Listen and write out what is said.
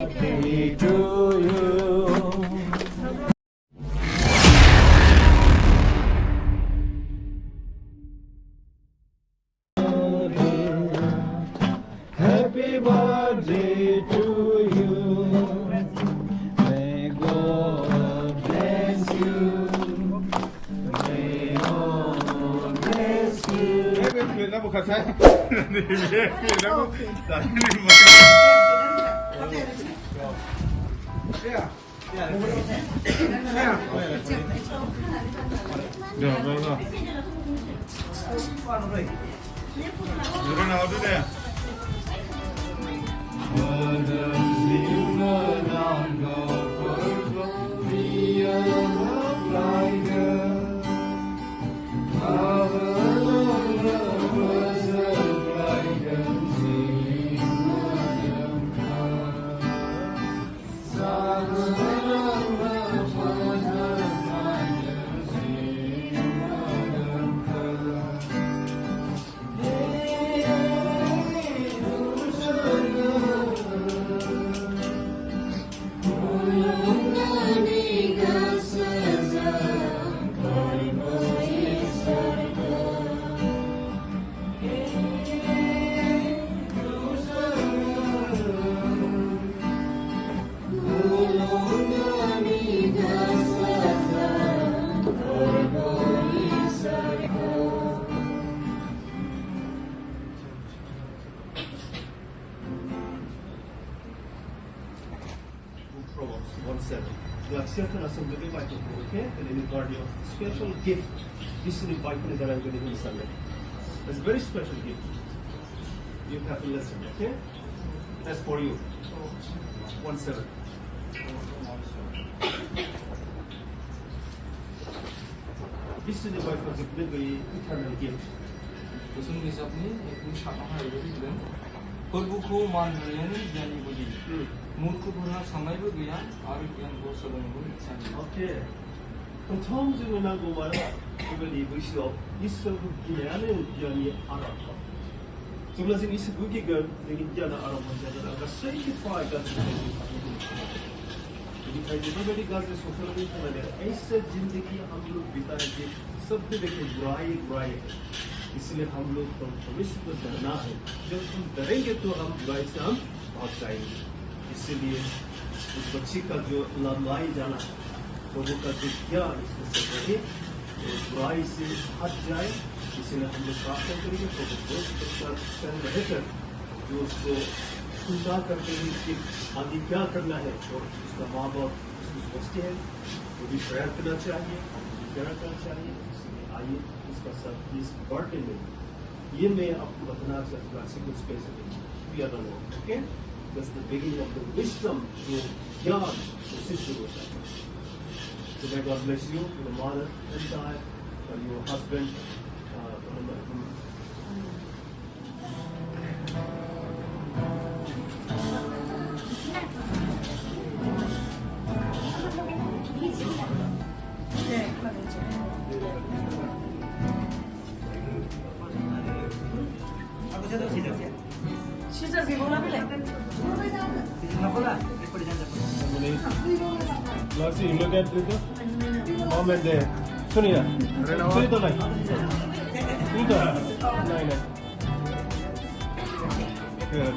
Happy to you. Happy birthday to you. May God bless you. May God bless you. Proverbs 1:7. You accept and assume the by to okay? And then you got your special gift. This is the Bible that I'm going to give you Sunday. It's a very special gift. You have to listen, okay? That's for you. 1:7. This is the Bible given the eternal gift. 무슨 기사분이 사방을 이루는 골부코 만들려는 ஞான이 보지 무크부나 상하이브 그냥 아를 그냥 보서는 건 이상이야. 오케이. 그럼 처음 질문하고 말은 이걸 입으시오. 있어 그기냐는 기한이 알았다. 정말은 있어 그기가 되게 기한을 알아보자면 아까 certify 같은 게 दिखाई देती बड़ी गाज से social media में ऐसे जिंदगी हम लोग बिताएंगे सब पे देखिए बुराई है इसलिए हम लोग तो भविष्य को डरना है जब हम डरेंगे तो हम बुराई से हम भाग जाएंगे इसीलिए उस बच्ची का जो लड़ाई जाना लोगों का जो ज्ञान इसको सब रहे बुराई से हट जाए इसलिए हम लोग प्रार्थना करेंगे तो रहकर जो उसको चिंता करते हैं कि आगे क्या करना है और उसका माँ बाप उसको सोचते हैं वो भी प्रेयर करना चाहिए प्रेयर करना चाहिए इसलिए आइए इसका सब इस बर्थडे में ये मैं आपको बताना चाहता हूँ कुछ पैसे we are no okay that's the beginning of the wisdom जो ज्ञान उससे शुरू होता है So may God bless you, your mother and child, and your husband. Larsi, you look at it. Mom and dad. Sunita. Sunita, like. Sunita. Nine. Good.